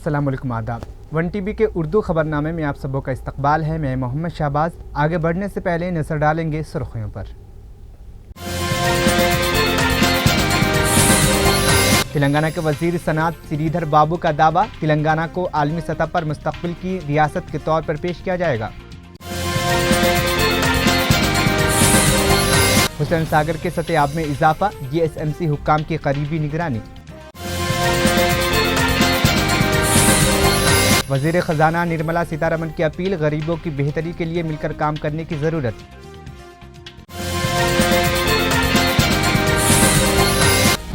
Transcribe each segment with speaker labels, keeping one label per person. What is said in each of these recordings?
Speaker 1: अस्सलाम वालेकुम आदाब। वन टीवी के उर्दू खबरनामे में आप सबों का इस्तकबाल है। मैं मोहम्मद शहबाज। आगे बढ़ने से पहले नजर डालेंगे सुर्खियों पर। तेलंगाना के वजीर सनात श्रीधर बाबू का दावा, तेलंगाना को आलमी सतह पर मुस्तकबिल की रियासत के तौर पर पेश किया जाएगा। हुसैन सागर के सतह में इजाफा, जीएसएमसी हुक्काम की करीबी निगरानी। वजीर खजाना निर्मला सीतारमण की अपील, गरीबों की बेहतरी के लिए मिलकर काम करने की जरूरत।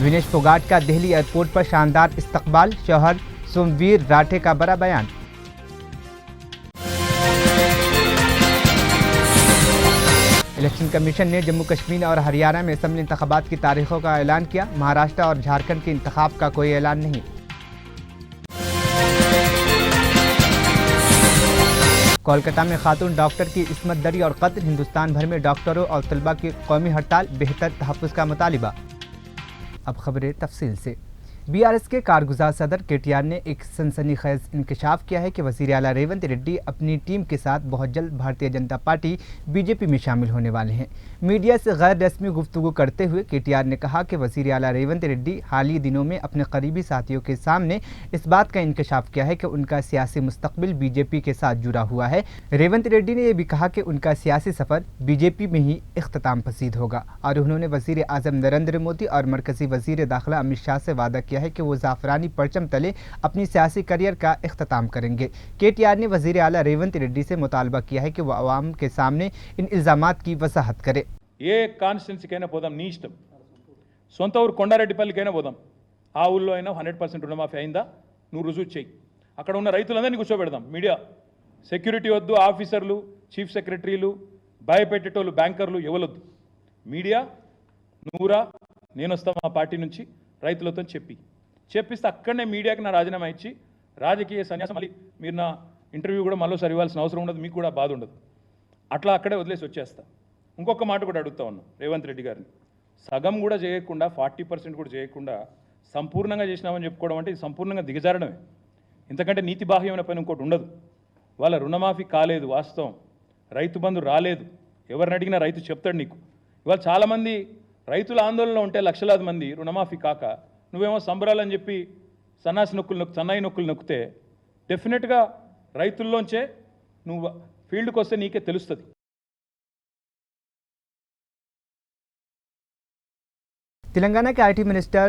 Speaker 1: विनेश फोगाट का दिल्ली एयरपोर्ट पर शानदार इस्तकबाल, शौहर सोमवीर राठे का बड़ा बयान। इलेक्शन कमीशन ने जम्मू कश्मीर और हरियाणा में असेंबली इंतखाबात की तारीखों का ऐलान किया। महाराष्ट्र और झारखंड के इंतखाब का कोई ऐलान नहीं। कोलकाता में खातून डॉक्टर की इस्मत दरी और कत्ल, हिंदुस्तान भर में डॉक्टरों और तलबा की कौमी हड़ताल, बेहतर तहफ़्फ़ुज़ का मुतालिबा। अब खबरें तफसील से। बीआरएस के कारगुजार सदर केटीआर ने एक सनसनीखेज इंकशाफ किया है कि वज़ीर आला रेवंत रेड्डी अपनी टीम के साथ बहुत जल्द भारतीय जनता पार्टी बीजेपी में शामिल होने वाले हैं। मीडिया से गैर रस्मी गुफ्तगू करते हुए केटीआर ने कहा कि वज़ीर आला रेवंत रेड्डी हालिया दिनों में अपने करीबी साथियों के सामने इस बात का इंकशाफ किया है कि उनका सियासी मुस्तकबिल बीजेपी के साथ जुड़ा हुआ है। रेवंत रेड्डी ने यह भी कहा कि उनका सियासी सफ़र बीजेपी में ही इख्तिताम पसीद होगा और उन्होंने वज़ीर आज़म नरेंद्र मोदी और मरकज़ी वज़ीर दाखिला अमित शाह से वादा किया है कि वो ज़ाफ़रानी परचम तले अपनी सियासी करियर का इख्तिताम करेंगे। केटीआर ने वज़ीर आला रेवंत रेड्डी से मुतालबा किया है कि वो अवाम के सामने इन इल्ज़ामात की वजाहत करे।
Speaker 2: ఏ కాన్స్టిట్యున్సీకైనా పోదాం, నీ ఇష్టం. సొంత ఊరు కొండారెడ్డిపల్లికైనా పోదాం, ఆ ఊళ్ళో అయినా 100% రుణమాఫీ అయిందా నువ్వు రుజువు చేయి. అక్కడ ఉన్న రైతులందరినీ కూర్చోబెడదాం. మీడియా సెక్యూరిటీ వద్దు, ఆఫీసర్లు, చీఫ్ సెక్రటరీలు, భయపెట్టేటోళ్ళు, బ్యాంకర్లు ఎవరొద్దు. మీడియా నూరా నేను వస్తా మా పార్టీ నుంచి రైతులతో చెప్పిస్తే అక్కడనే మీడియాకి నా రాజీనామా ఇచ్చి రాజకీయ సన్యాసం, మళ్ళీ మీరు నా ఇంటర్వ్యూ కూడా మళ్ళీసారి ఇవ్వాల్సిన అవసరం ఉండదు, మీకు కూడా బాధ ఉండదు. అట్లా అక్కడే వదిలేసి వచ్చేస్తా. ఇంకొక మాట కూడా అడుగుతా ఉన్నాం రేవంత్ రెడ్డి గారిని, సగం కూడా చేయకుండా 40% కూడా చేయకుండా సంపూర్ణంగా చేసినామని చెప్పుకోవడం అంటే ఇది సంపూర్ణంగా దిగజారడమే. ఇంతకంటే నీతి బాహ్యమైన పని ఇంకోటి ఉండదు. వాళ్ళ రుణమాఫీ కాలేదు, వాస్తవం. రైతు బంధు రాలేదు, ఎవరిని అడిగినా రైతు చెప్తాడు నీకు. ఇవాళ చాలామంది రైతుల ఆందోళనలో ఉంటే లక్షలాది మంది రుణమాఫీ కాక నువ్వేమో సంబరాలని చెప్పి సన్నాయి నొక్కులు నొక్కితే డెఫినెట్గా రైతుల్లోంచే నువ్వు ఫీల్డ్కి వస్తే నీకే తెలుస్తుంది.
Speaker 1: तेलंगाना के आईटी मिनिस्टर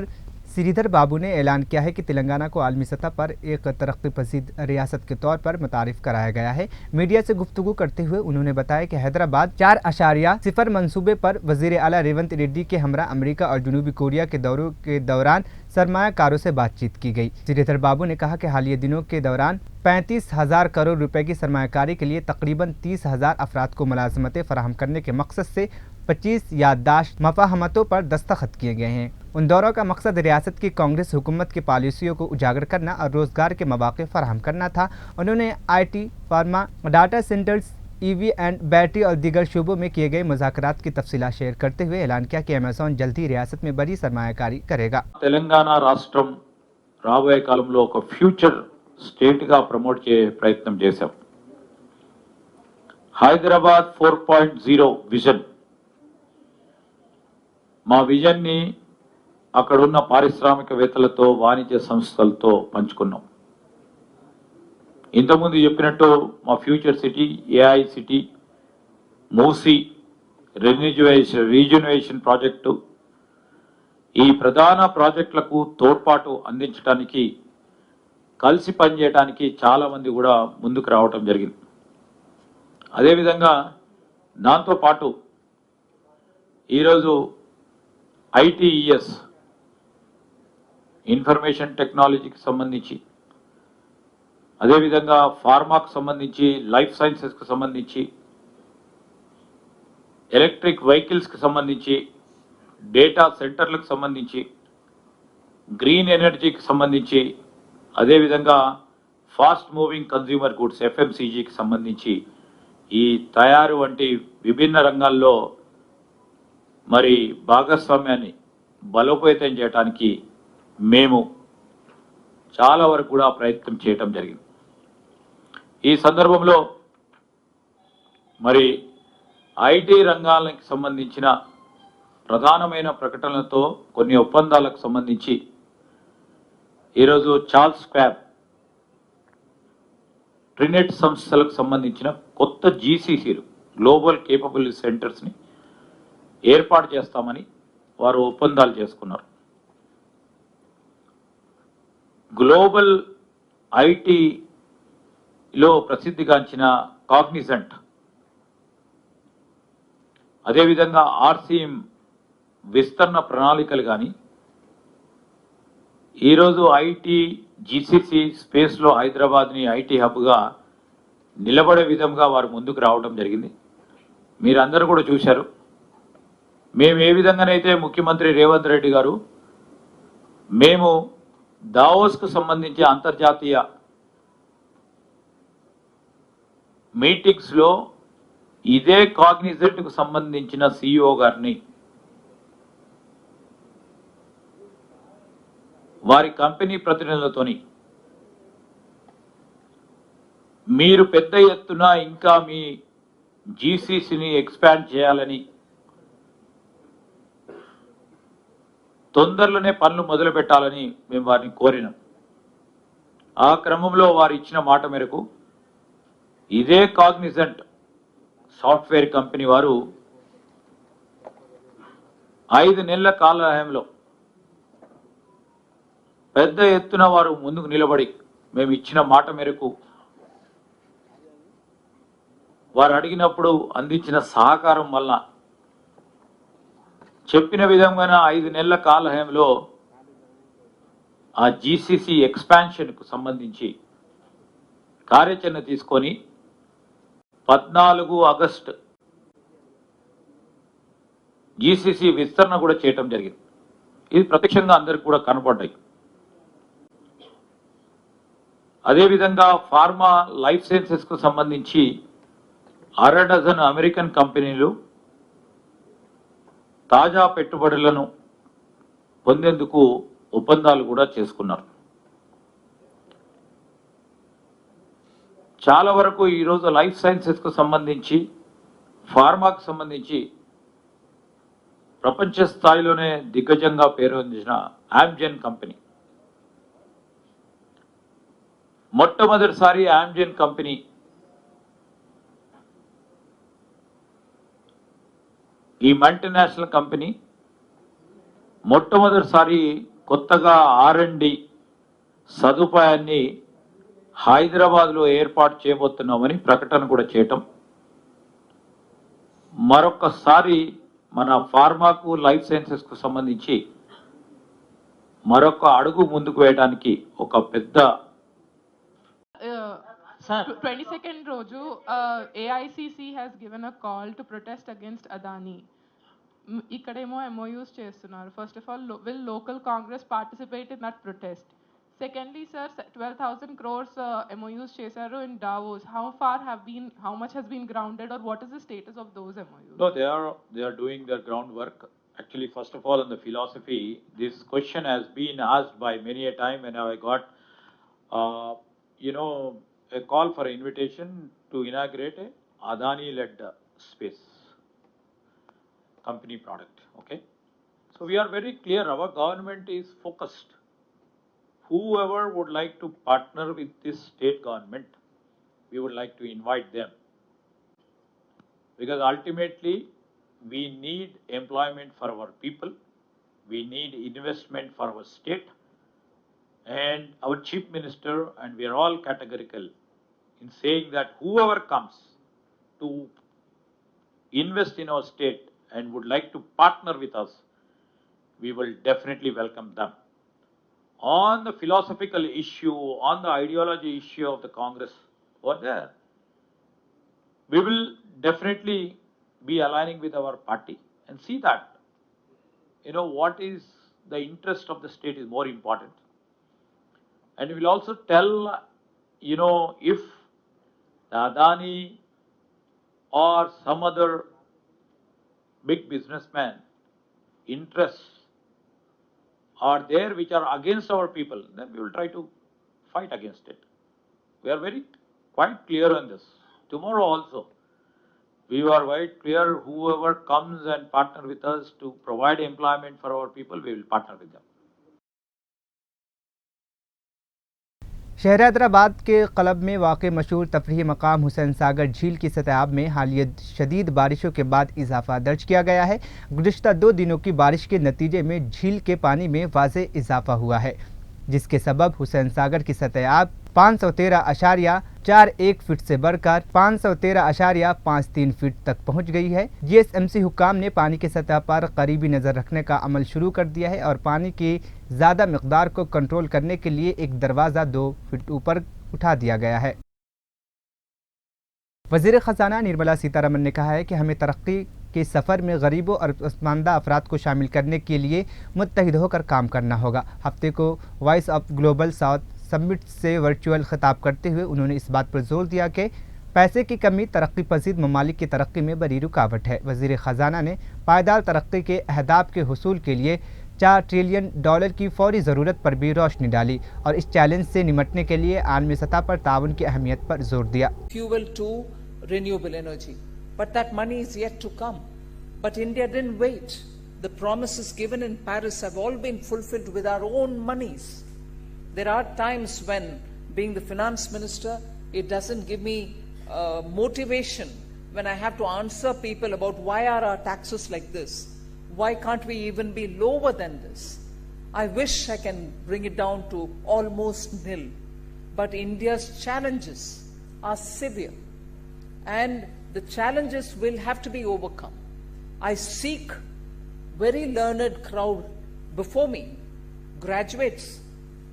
Speaker 1: श्रीधर बाबू ने ऐलान किया है कि तेलंगाना को आलमी सतह पर एक तरक्की पसीद रियासत के तौर पर मुतारिफ कराया गया है। मीडिया से गुफ्तगू करते हुए उन्होंने बताया कि हैदराबाद 4.0 मंसूबे पर वज़ीर आला रेवंत रेड्डी के हमरा अमेरिका और जनूबी कोरिया के दौरों के दौरान सरमायाकारों से बातचीत की गई। श्रीधर बाबू ने कहा कि हालिया दिनों के दौरान 35,000 करोड़ रुपए की सरमायाकारी के लिए तकरीबन 30,000 अफराद को मुलाजमतें फराहम करने के मकसद से 25 याददाश्त मफाहमतों पर दस्तखत किए गए हैं। उन दौरों का मकसद रियासत की कांग्रेस हुकूमत की पॉलिसियों को उजागर करना और रोजगार के मौके फराहम करना था। उन्होंने IT, pharma, data centres, EV and battery और दीगर शोबों में किए गए मुज़ाकरात की तफसीलात शेयर करते हुए ऐलान किया कि अमेज़न जल्द ही रियासत में बड़ी सरमायाकारी करेगा।
Speaker 3: तेलंगाना राष्ट्रम రాబోయే కాలంలో ఒక ఫ్యూచర్ స్టేట్గా ప్రమోట్ చేసే ప్రయత్నం చేశాం. హైదరాబాద్ 4.0 విజన్, మా విజన్ని అక్కడున్న పారిశ్రామికవేత్తలతో, వాణిజ్య సంస్థలతో పంచుకున్నాం. ఇంతకుముందు చెప్పినట్టు మా future city, AI city, Musi regeneration project, ఈ ప్రధాన ప్రాజెక్టులకు తోడ్పాటు అందించడానికి, కలిసి పనిచేయడానికి చాలామంది కూడా ముందుకు రావటం జరిగింది. అదేవిధంగా దాంతో పాటు ఈరోజు ITES ఇన్ఫర్మేషన్ టెక్నాలజీకి సంబంధించి, అదేవిధంగా ఫార్మాకు సంబంధించి, లైఫ్ సైన్సెస్కి సంబంధించి, ఎలక్ట్రిక్ వెహికల్స్కి సంబంధించి, డేటా సెంటర్లకు సంబంధించి, గ్రీన్ ఎనర్జీకి సంబంధించి, అదేవిధంగా ఫాస్ట్ మూవింగ్ కన్జ్యూమర్ గుడ్స్ FMCGకి సంబంధించి ఈ తయారు వంటి విభిన్న రంగాల్లో మరి భాగస్వామ్యాన్ని బలోపేతం చేయడానికి మేము చాలా వరకు కూడా ప్రయత్నం చేయటం జరిగింది. ఈ సందర్భంలో మరి ఐటీ రంగాలకు సంబంధించిన ప్రధానమైన ప్రకటనలతో కొన్ని ఒప్పందాలకు సంబంధించి ఈరోజు చార్ల్స్ స్క్వాబ్ ట్రినెట్ సంస్థలకు సంబంధించిన కొత్త జీసీసీలు గ్లోబల్ కేపబిలిటీ సెంటర్స్ని ఏర్పాటు చేస్తామని వారు ఒప్పందాలు చేసుకున్నారు. గ్లోబల్ ఐటీలో ప్రసిద్ధిగాంచిన కాగ్నిజెంట్, అదేవిధంగా ఆర్సీఎం విస్తరణ ప్రణాళికలు కానీ ఈరోజు ఐటీ జీసీసీ స్పేస్లో హైదరాబాద్ని ఐటీ హబ్గా నిలబడే విధంగా వారు ముందుకు రావడం జరిగింది. మీరందరూ కూడా చూశారు. మేము ఏ విధంగానైతే ముఖ్యమంత్రి రేవంత్ రెడ్డి గారు మేము దావోస్కు సంబంధించి అంతర్జాతీయ మీటింగ్స్లో ఇదే కాగ్నిజెంట్కు సంబంధించిన సిఇఓ గారిని వారి కంపెనీ ప్రతినిధులతోని మీరు పెద్ద ఎత్తున ఇంకా మీ జీసీసీని ఎక్స్పాండ్ చేయాలని తొందరలోనే పనులు మొదలు పెట్టాలని మేము వారిని కోరినాం. ఆ క్రమంలో వారు ఇచ్చిన మాట మేరకు ఇదే కాగ్నిజెంట్ సాఫ్ట్వేర్ కంపెనీ వారు 5 నెలల కాలహయంలో పెద్ద ఎత్తున వారు ముందుకు నిలబడి మేము ఇచ్చిన మాట మేరకు వారు అడిగినప్పుడు అందించిన సహకారం వల్ల చెప్పిన విధంగా 5 నెలల కాలహయంలో ఆ జీసీసీ ఎక్స్పాన్షన్కు సంబంధించి కార్యాచరణ తీసుకొని 14 ఆగస్టు జీసీసీ విస్తరణ కూడా చేయటం జరిగింది. ఇది ప్రత్యక్షంగా అందరికి కూడా కనపడ్డాయి. అదేవిధంగా ఫార్మా లైఫ్ సైన్సెస్కు సంబంధించి 6 డజన్ అమెరికన్ కంపెనీలు తాజా పెట్టుబడులను పొందేందుకు ఒప్పందాలు కూడా చేసుకున్నారు. చాలా వరకు ఈరోజు లైఫ్ సైన్సెస్కు సంబంధించి ఫార్మాకు సంబంధించి ప్రపంచ స్థాయిలోనే దిగ్గజంగా పేరొందిన ఆమ్జెన్ కంపెనీ, మొట్టమొదటిసారి ఆమ్జెన్ కంపెనీ ఈ మల్టీనేషనల్ కంపెనీ మొట్టమొదటిసారి కొత్తగా R&D సదుపాయాన్ని హైదరాబాద్లో ఏర్పాటు చేయబోతున్నామని ప్రకటన కూడా చేయటం, మరొకసారి మన ఫార్మాకు లైఫ్ సైన్సెస్కు సంబంధించి మరొక అడుగు ముందుకు వేయడానికి ఒక పెద్ద
Speaker 4: 22nd Roju, AICC has given a call to protest against Adani. Ikkademo MOUs chestunaru. First of all, will local Congress participate in that protest? Secondly, sir, 12,000 crores MOUs chesaru in Davos. How much has been grounded, or what is the status of those MOUs?
Speaker 3: No, they are doing their groundwork. Actually, first of all, on the philosophy, this question has been asked by many a time, and I got, a call for invitation to inaugurate a Adani-led space company product. Okay, so we are very clear. Our government is focused. Whoever would like to partner with this state government, we would like to invite them, because ultimately we need employment for our people, we need investment for our state, and our chief minister and we are all categorical in saying that whoever comes to invest in our state and would like to partner with us, we will definitely welcome them. On the philosophical issue, on the ideology issue of the Congress over there, we will definitely be aligning with our party and see that, what is the interest of the state is more important. And we will also tell, if the Adani or some other big businessman interests are there which are against our people, then we will try to fight against it. We are very quite clear on this. Tomorrow also, we are quite clear, whoever comes and partner with us to provide employment for our people, we will partner with them.
Speaker 1: शहर हैदराबाद के club में वाक़ मशहूर तफरीही मकाम हुसैन सागर झील की सतह में हालिया शदीद बारिशों के बाद इजाफा दर्ज किया गया है। गुज़िश्ता 2 दिनों की बारिश के नतीजे में झील के पानी में वाज़े इजाफा हुआ है, जिसके सबब हुसैन सागर की सतह 513.41 फीट से बढ़कर 513.53 फीट तक पहुंच गई है। जीएसएमसी हुक्काम ने पानी की सतह पर करीबी नज़र रखने का अमल शुरू कर दिया है और पानी की ज़्यादा मिक़दार को कंट्रोल करने के लिए एक दरवाज़ा 2 फीट ऊपर उठा दिया गया है। वज़ीर ख़ज़ाना निर्मला सीतारमण ने कहा है कि हमें तरक्की के सफ़र में गरीबों और पसमानदा अफराद को शामिल करने के लिए मुत्तहिद होकर काम करना होगा। हफ्ते को voice of global south summit से वर्चुअल खिताब करते हुए उन्होंने इस बात पर जोर दिया कि पैसे की कमी तरक्की पजीर ममालिक की तरक्की में बड़ी रुकावट है। वज़ीर ख़ज़ाना ने पायदार तरक्की के अहदाफ के हुसूल के लिए $4 ट्रिलियन की फौरी ज़रूरत पर भी रोशनी डाली और इस चैलेंज से निमटने के लिए आलमी सतह पर ताउन की अहमियत पर जोर दिया।
Speaker 5: Fuel to renewable energy, but that money is yet to come. But India didn't wait. The promises given in Paris have all been fulfilled with our own monies. There are times when, being the finance minister, it doesn't give me motivation when I have to answer people about why are our taxes like this? Why can't we even be lower than this? I wish I can bring it down to almost nil. But India's challenges are severe, and the challenges will have to be overcome. I seek very learned crowd before me, graduates,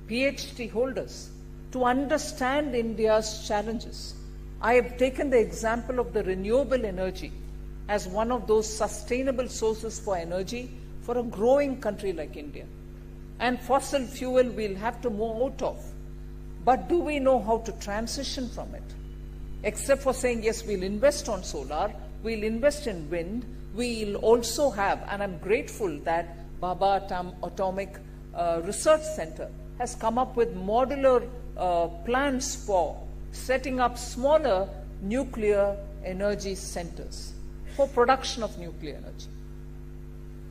Speaker 5: PhD holders, to understand India's challenges. I have taken the example of the renewable energy as one of those sustainable sources for energy for a growing country like India. And fossil fuel we'll have to move out of. But do we know how to transition from it? Except for saying, yes, we'll invest on solar, we'll invest in wind, we'll also have, and I'm grateful that Baba Atomic Research Center has come up with modular plans for setting up smaller nuclear energy centers for production of nuclear energy.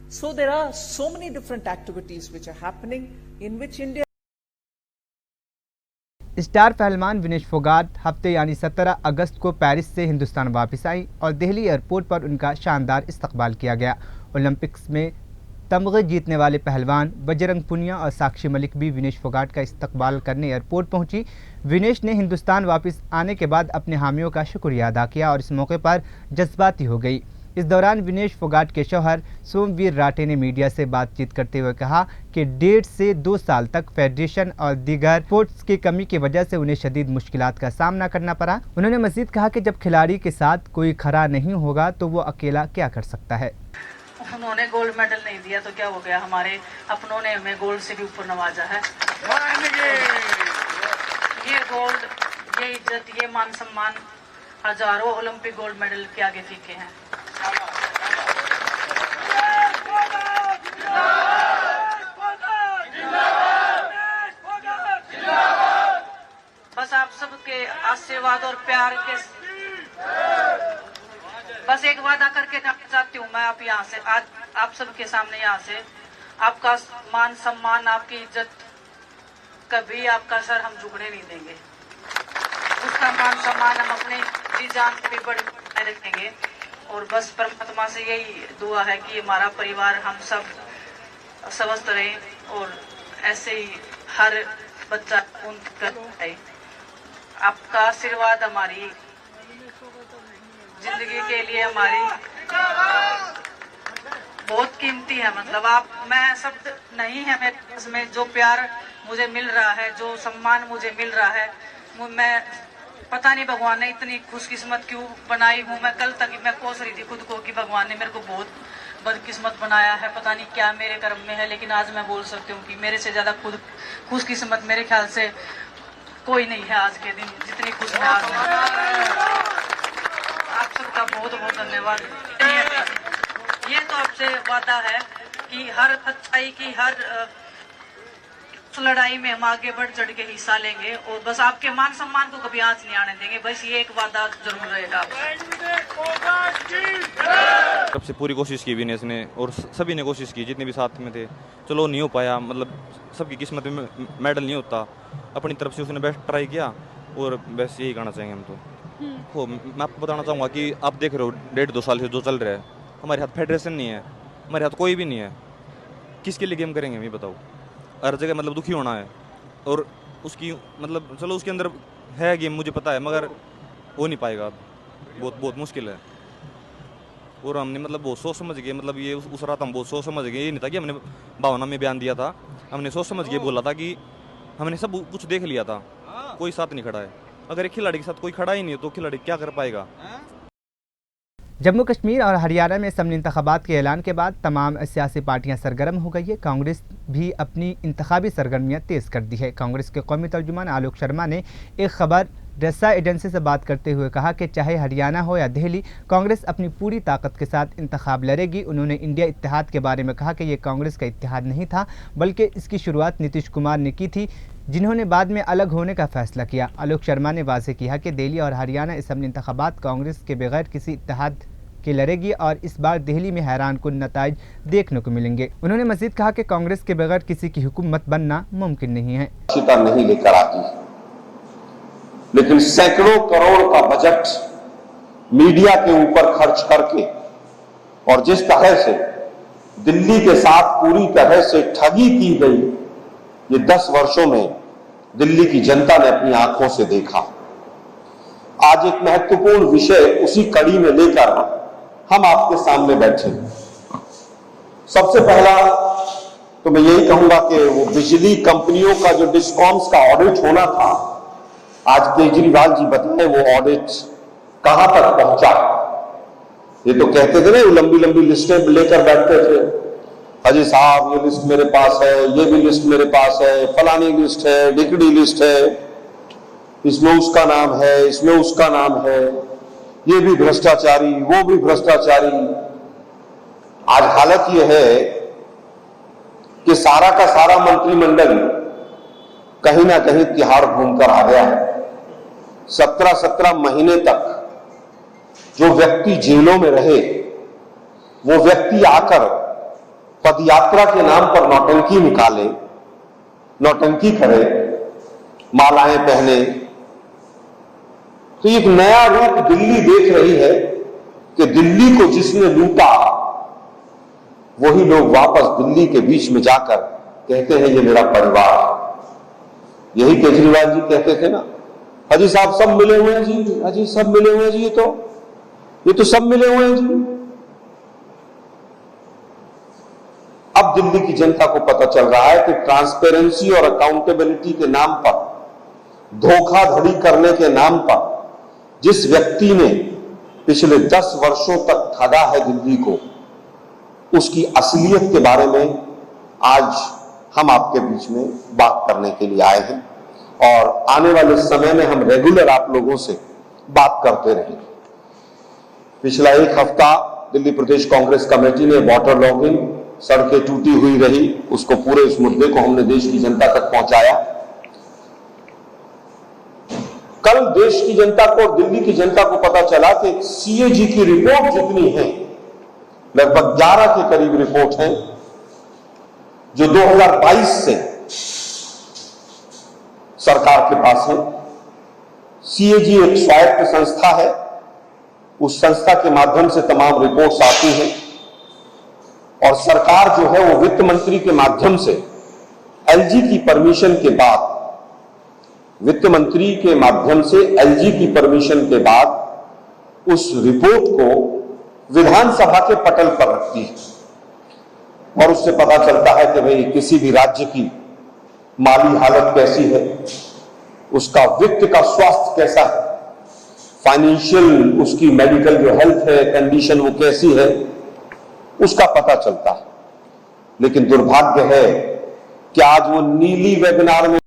Speaker 5: So there are so many different activities which are happening in which India.
Speaker 1: Star पहलवान विनेश फोगाट हफ्ते यानी 17 अगस्त को Paris से हिंदुस्तान वापस आई और Delhi airport पर उनका शानदार इस्तकबाल किया गया। ओलंपिक्स में तमगे जीतने वाले पहलवान बजरंग पुनिया और साक्षी मलिक भी विनेश फोगाट का इस्तकबाल करने एयरपोर्ट पहुंची। विनेश ने हिंदुस्तान वापस आने के बाद अपने हामियों का शुक्रिया अदा किया और इस मौके पर जज्बाती हो गई। इस दौरान विनेश फोगाट के शौहर सोमवीर राठे ने मीडिया से बातचीत करते हुए कहा कि 1.5 से 2 साल तक फेडरेशन और दीगर स्पोर्ट्स की कमी की वजह से उन्हें शदीद मुश्किलात का सामना करना पड़ा। उन्होंने मजीद कहा कि जब खिलाड़ी के साथ कोई खड़ा नहीं होगा तो वो अकेला क्या कर सकता है।
Speaker 6: उन्होंने गोल्ड मेडल नहीं दिया तो क्या हो गया, हमारे अपनों ने हमें गोल्ड से भी ऊपर नवाजा है। ये गोल्ड, ये इज्जत, ये मान सम्मान हजारों ओलंपिक गोल्ड मेडल के आगे फीके हैं। बस आप सबके आशीर्वाद और प्यार के बस एक वादा करके जाना चाहती हूँ मैं आप यहाँ से, आज आप सबके सामने यहाँ से, आपका मान सम्मान, आपकी इज्जत, कभी आपका सर हम झुकने नहीं देंगे। उसका मान सम्मान हम अपने जी जान पे भी बड़े रखेंगे। और बस परमात्मा से यही दुआ है कि हमारा परिवार, हम सब स्वस्थ रहे और ऐसे ही हर बच्चा उनका। आपका आशीर्वाद हमारी जिंदगी के लिए हमारी बहुत कीमती है। मतलब आप, मैं शब्द नहीं है मेरे पास में, जो प्यार मुझे मिल रहा है, जो सम्मान मुझे मिल रहा है, मैं पता नहीं भगवान ने इतनी खुशकिस्मत क्यों बनाई हूँ। मैं कल तक मैं कोस रही थी खुद को कि भगवान ने मेरे को बहुत बदकिस्मत बनाया है, पता नहीं क्या मेरे कर्म में है। लेकिन आज मैं बोल सकती हूँ कि मेरे से ज्यादा खुद खुशकिस्मत मेरे ख्याल से कोई नहीं है आज के दिन, जितनी खुश मैं आज में। आप सबका बहुत बहुत धन्यवाद। ये तो आपसे वादा है कि हर अच्छाई की, हर उस लड़ाई में हम आगे बढ़ चढ़ के हिस्सा लेंगे और बस आपके मान सम्मान को कभी आंच नहीं आने देंगे। बस ये एक वादा जरूर रहेगा।
Speaker 7: तब से पूरी कोशिश की विनेश ने और सभी ने कोशिश की, जितने भी साथ में थे। चलो नहीं हो पाया, मतलब सबकी किस्मत में मेडल नहीं होता। अपनी तरफ से उसने बेस्ट ट्राई किया और बस यही कहना चाहेंगे हम तो। हो मैं आपको बताना चाहूँगा कि आप देख रहे हो 1.5-2 साल से जो चल रहा है, हमारे हाथ फेडरेशन नहीं है, हमारे हाथ कोई भी नहीं है। किसके लिए गेम करेंगे हम, ये बताओ। हर जगह मतलब दुखी होना है और उसकी मतलब चलो उसके अंदर है गेम, मुझे पता है, मगर हो नहीं पाएगा अब, बहुत मुश्किल है। और हमने मतलब बहुत सोच समझ के, मतलब ये उस रात हम बहुत सोच समझ गए। ये नहीं था कि हमने भावना में बयान दिया था, हमने सोच समझ के बोला था कि हमने सब कुछ देख लिया था, कोई साथ नहीं खड़ा है। अगर एक खिलाड़ी के साथ कोई खड़ा ही नहीं है तो खिलाड़ी क्या कर पाएगा।
Speaker 1: जम्मू कश्मीर और हरियाणा में असम्बली इंतखाबात के ऐलान के बाद तमाम सियासी पार्टियां सरगर्म हो गई है। कांग्रेस भी अपनी इंतखाबी सरगर्मियां तेज कर दी है। कांग्रेस के कौमी तर्जुमान आलोक शर्मा ने एक खबर रसा एजेंसी से बात करते हुए कहा कि चाहे हरियाणा हो या दिल्ली, कांग्रेस अपनी पूरी ताकत के साथ इंतखाब लड़ेगी। उन्होंने इंडिया इत्तेहाद के बारे में कहा कि ये कांग्रेस का इत्तेहाद नहीं था, बल्कि इसकी शुरुआत नीतीश कुमार ने की थी, जिन्होंने बाद में अलग होने का फैसला किया। आलोक शर्मा ने वाज़ेह किया कि दिल्ली और हरियाणा असम्बली इंतखाबात कांग्रेस के बगैर किसी इत्तेहाद के लड़ेगी और इस बार दिल्ली में हैरानकुन नताइज देखने को मिलेंगे। उन्होंने मजीद कहा कि कांग्रेस के बगैर किसी की हुकूमत बनना मुमकिन नहीं है।
Speaker 8: नहीं लेकर आती, लेकिन सैकड़ों करोड़ का बजट मीडिया के ऊपर खर्च करके और जिस तरह से दिल्ली के साथ पूरी तरह से ठगी की गई, ये 10 वर्षों में दिल्ली की जनता ने अपनी आंखों से देखा। आज एक महत्वपूर्ण विषय उसी कड़ी में लेकर हम आपके सामने बैठे। सबसे पहला तो मैं यही कहूंगा कि वो बिजली कंपनियों का जो डिस्कॉम्स का ऑडिट होना था, आज केजरीवाल जी बताएं वो ऑडिट कहां तक पहुंचा। ये तो कहते थे ना, लंबी लंबी लिस्टें लेकर बैठते थे, अजी साहब ये लिस्ट मेरे पास है, ये भी लिस्ट मेरे पास है, फलानी लिस्ट है, डिकड़ी लिस्ट है, इसमें उसका नाम है, इसमें उसका नाम है, ये भी भ्रष्टाचारी, वो भी भ्रष्टाचारी। आज हालत यह है कि सारा का सारा मंत्रिमंडल कहीं ना कहीं तिहाड़ घूमकर आ गया है। 17 महीने तक जो व्यक्ति जेलों में रहे, वो व्यक्ति आकर पदयात्रा के नाम पर नौटंकी निकाले, नौटंकी करे, मालाएं पहने। तो एक नया रूप दिल्ली देख रही है कि दिल्ली को जिसने लूटा, वही लोग वापस दिल्ली के बीच में जाकर कहते हैं ये मेरा परिवार है। यही केजरीवाल जी कहते थे ना, हाजी साहब सब मिले हुए हैं जी, हाजी सब मिले हुए हैं जी, ये तो सब मिले हुए हैं जी। अब दिल्ली की जनता को पता चल रहा है कि ट्रांसपेरेंसी और अकाउंटेबिलिटी के नाम पर, धोखाधड़ी करने के नाम पर जिस व्यक्ति ने पिछले 10 वर्षों तक ठगा है दिल्ली को, उसकी असलियत के बारे में आज हम आपके बीच में बात करने के लिए आए हैं और आने वाले समय में हम रेगुलर आप लोगों से बात करते रहेंगे। पिछला एक हफ्ता दिल्ली प्रदेश कांग्रेस कमेटी ने वाटर लॉगिंग, सड़कें टूटी हुई रही, उसको पूरे इस मुद्दे को हमने देश की जनता तक पहुंचाया। कल देश की जनता को और दिल्ली की जनता को पता चला कि सीएजी की रिपोर्ट जितनी है, लगभग 11 के करीब रिपोर्ट है, जो 2022 से सरकार के पास है। सीएजी एक स्वायत्त संस्था है, उस संस्था के माध्यम से तमाम रिपोर्ट्स आती हैं और सरकार जो है वो वित्त मंत्री के माध्यम से एलजी की परमिशन के बाद, वित्त मंत्री के माध्यम से एलजी की परमिशन के बाद उस रिपोर्ट को विधानसभा के पटल पर रखती है और उससे पता चलता है कि भाई किसी भी राज्य की माली हालत कैसी है, उसका वित्त का स्वास्थ्य कैसा है, फाइनेंशियल उसकी मेडिकल जो हेल्थ है कंडीशन वो कैसी है, उसका पता चलता है। लेकिन दुर्भाग्य है कि आज वो नीली वेबिनार में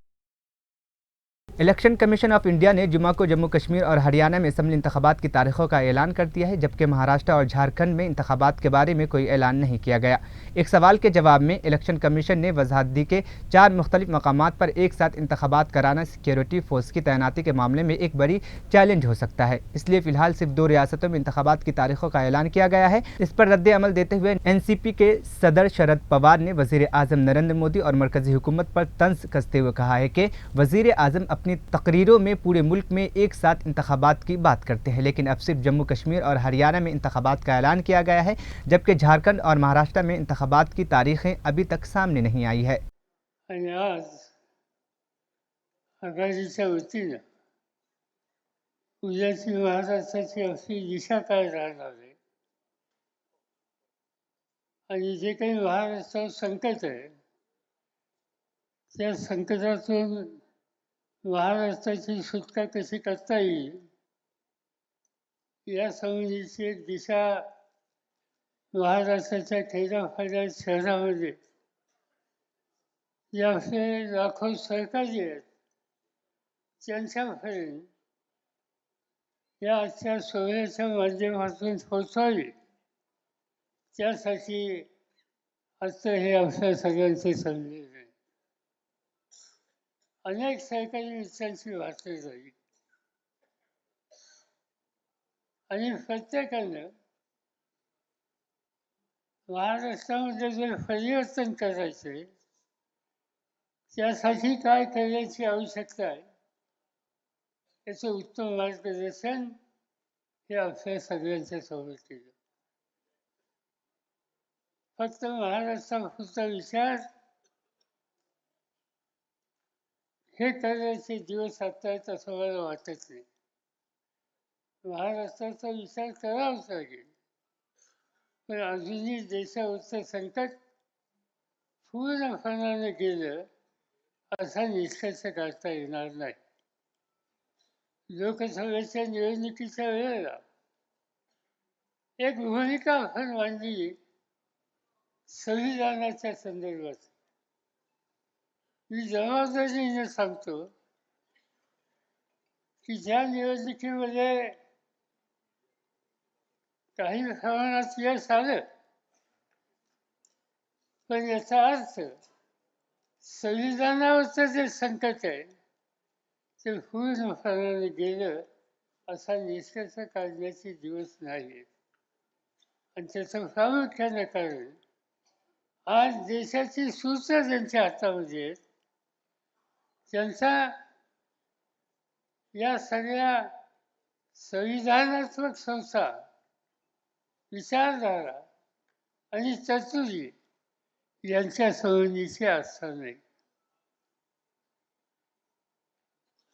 Speaker 1: इलेक्शन कमीशन ऑफ इंडिया ने जुमा को जम्मू कश्मीर और हरियाणा में असम्बली इंतखाबात की तारीखों का ऐलान कर दिया है, जबकि महाराष्ट्र और झारखंड में इंतखाबात के बारे में कोई ऐलान नहीं किया गया। एक सवाल के जवाब में इलेक्शन कमीशन ने वजाहत दी कि 4 मुख्तलिफ मकामात पर एक साथ इंतखाबात कराना सिक्योरिटी फोर्स की तैनाती के मामले में एक बड़ी चैलेंज हो सकता है। इसलिए फिलहाल सिर्फ 2 रियासतों में इंतखाबात की तारीखों का ऐलान किया गया है। इस पर रद्द अमल देते हुए एनसीपी के सदर शरद पवार ने वजीर आजम नरेंद्र मोदी और मरकजी हुकूमत पर तंज कसते हुए कहा है कि वजीर आजम अपनी तकरीरों में पूरे मुल्क में एक साथ इंतखाबात की बात करते हैं, लेकिन अब सिर्फ जम्मू कश्मीर और हरियाणा में इंतखाबात का ऐलान किया गया है, जबकि झारखंड और महाराष्ट्र में इंतखाबात की तारीखें अभी तक सामने नहीं आई है।
Speaker 9: आणि आज आघाडीच्या वतीनं उद्याची महाराष्ट्राची अशी दिशा काय राहणार आहे आणि जे काही महाराष्ट्रावर संकट आहे त्या संकटातून महाराष्ट्राची सुटका कशी करता येईल या संबंधीची एक दिशा महाराष्ट्राच्या खेड्यापाड्या शहरामध्ये याचे लाखो सहकारी आहेत त्यांच्यापर्यंत या आजच्या सोहळ्याच्या माध्यमातून पोहोचावी त्यासाठी आजचं हे आपल्या सगळ्यांचे संदेश आहे. अनेक सहकारी मित्रांची वाटणी झाली आणि प्रत्येकानं महाराष्ट्रामध्ये जर परिवर्तन करायचे त्यासाठी काय करण्याची आवश्यकता आहे याचं उत्तम मार्गदर्शन हे आपल्या सगळ्यांच्या सोबत केलं. फक्त महाराष्ट्रापुरता विचार हे करण्याचे दिवस आता आहेत असं मला वाटत नाही. महाराष्ट्राचा विचार करावाच लागेल, पण अजूनही देशावरचं संकट पूर्णपणाने गेलं असा निष्कर्ष काढता येणार नाही. लोकसभेच्या निवडणुकीच्या वेळेला एक भूमिका आपण मांडली संविधानाच्या संदर्भात. मी जबाबदारीने सांगतो की ज्या निवडणुकीमध्ये काही प्रमाणात यश आलं, पण याचा अर्थ संविधानावरचं जे संकट आहे ते पूर्णपणाने गेलं असा निष्कर्ष काढण्याचे दिवस नाही. आणि त्याचं प्रामुख्याने कारण आज देशाची सूत्र ज्यांच्या हातामध्ये आहेत त्यांचा या सगळ्या संविधानात्मक संस्था, विचारधारा आणि तरतुदी यांच्या संबंधीची आस्था नाही.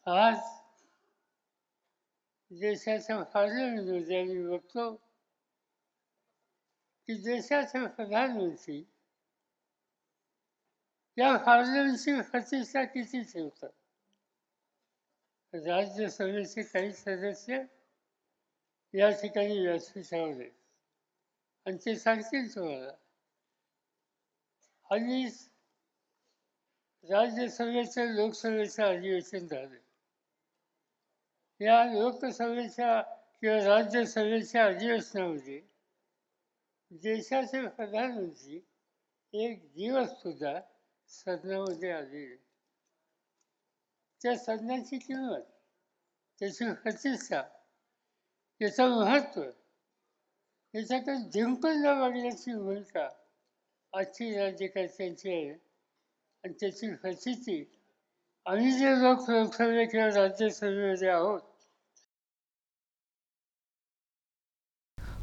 Speaker 9: आज देशाच्या पार्लमेंटमध्ये आम्ही बघतो की देशाचे प्रधानमंत्री या पार्लमेंटची प्रतिष्ठा किती ठेवतात. राज्यसभेचे काही सदस्य या ठिकाणी व्यासपीठावर आहेत आणि ते सांगतील तुम्हाला. हल्ली राज्यसभेचं लोकसभेचं अधिवेशन झालं. या लोकसभेच्या किंवा राज्यसभेच्या अधिवेशनामध्ये देशाचे प्रधानमंत्री एक दिवस सुद्धा सदनामध्ये आले. त्या सदनाची किंमत, त्याची प्रतिष्ठा, त्याचं महत्त्व, याच्याकडे जिंकून न बघण्याची भूमिका आजची राज्यकर्त्यांची आहे. आणि त्याची प्रचिती आम्ही जे लोकसभे किंवा राज्यसभेमध्ये आहोत.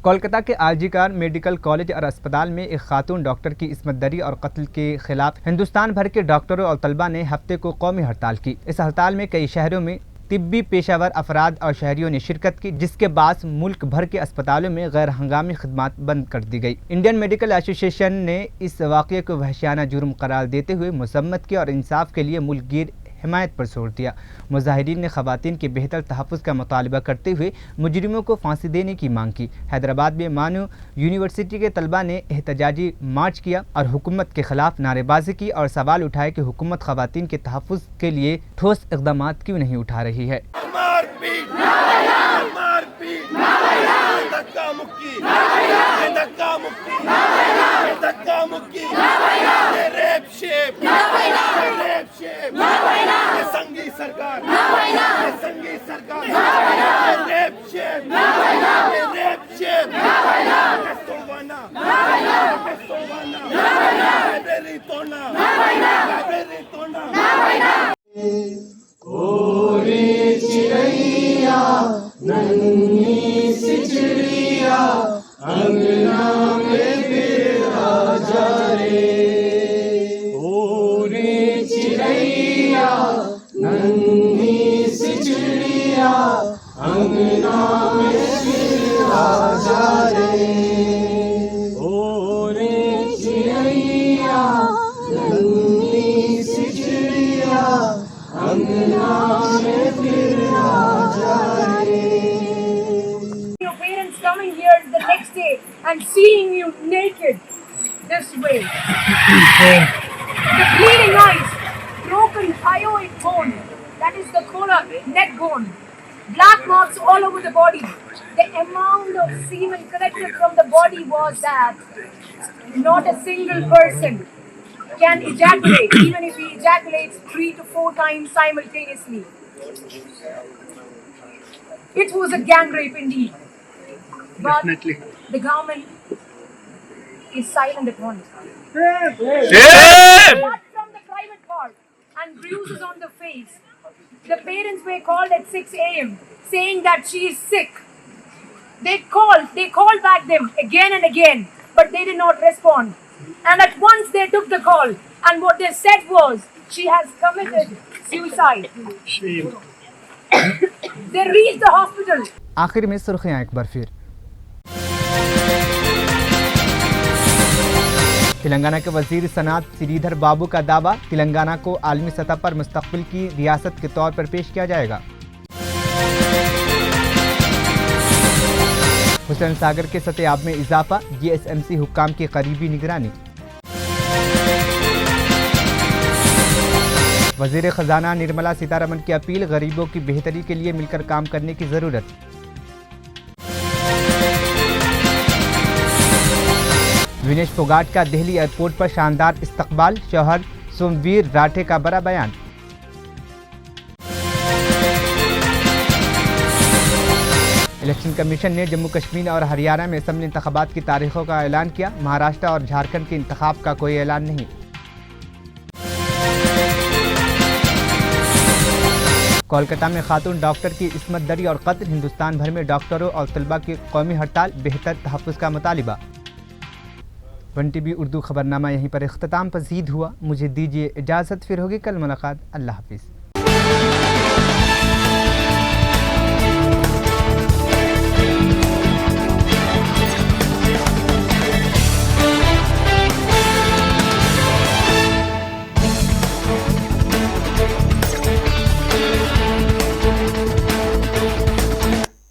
Speaker 1: कोलकाता के आरजीकर मेडिकल कॉलेज और अस्पताल में एक खातून डॉक्टर की इस्मत दरी और कत्ल के खिलाफ हिंदुस्तान भर के डॉक्टरों और तलबा ने हफ्ते को कौमी हड़ताल की। इस हड़ताल में कई शहरों में तिब्बी पेशावर अफराद और शहरियों ने शिरकत की, जिसके बाद मुल्क भर के अस्पतालों में गैर हंगामी खिदमत बंद कर दी गई। इंडियन मेडिकल एसोसिएशन ने इस वाक़ये को वहशियाना जुर्म करार देते हुए मजम्मत की और इंसाफ के लिए मुल्क गिर हिमायत पर जोर दिया। मुजाहिरीन ने खवातीन के बेहतर तहफ़्फ़ुज़ का मुतालबा करते हुए मुजरिमों को फांसी देने की मांग की। हैदराबाद में मानू यूनिवर्सिटी के तलबा ने एहतजाजी मार्च किया और हुकूमत के खिलाफ नारेबाजी की और सवाल उठाए कि हुकूमत खवातीन के तहफ़्फ़ुज़ के लिए ठोस इक़दाम क्यों नहीं उठा रही है।
Speaker 10: Your parents coming here the next day and seeing you naked this way. The bleeding eyes, broken hyoid bone, that is the collar, neck bone, black marks all over the body. The amount of semen collected from the body was that not a single person can ejaculate, even if he ejaculates 3 to 4 times simultaneously. It was a gang rape indeed. But the government is silent upon it. Apart from the private part and bruises on the face, the parents were called at 6 a.m. saying that she is sick. They called back them again and again, but they did not respond. And at once they took the call, and what they said was, she has committed suicide. They reached the hospital.
Speaker 1: आखिर में सुर्खियां एक बार फिर। तेलंगाना के वजीर सनात श्रीधर बाबू का दावा, तेलंगाना को आलमी सतह पर मुस्तकबिल की रियासत के तौर पर पेश किया जाएगा। हुसैन सागर के सतह में इजाफा, जीएसएमसी हुक्काम की करीबी निगरानी। वजीर खजाना निर्मला सीतारमण की अपील, गरीबों की बेहतरी के लिए मिलकर काम करने की जरूरत। विनेश फोगाट का दिल्ली एयरपोर्ट पर शानदार इस्तकबाल, शौहर सोमवीर राठे का बड़ा बयान। इलेक्शन कमीशन ने जम्मू कश्मीर और हरियाणा में असेंबली इंतखाबात की तारीखों का ऐलान किया, महाराष्ट्र और झारखंड के इंतखाब का कोई ऐलान नहीं। कोलकाता में खातून डॉक्टर की इस्मत दरी और कत्ल, हिंदुस्तान भर में डॉक्टरों और तलबा की कौमी हड़ताल, बेहतर तहफ़्फ़ुज़ का मुतालिबा। 1TV उर्दू खबरनामा यहीं पर इख्तिताम पसीद हुआ। मुझे दीजिए इजाज़त, फिर होगी कल मुलाकात। अल्लाह हाफिज़।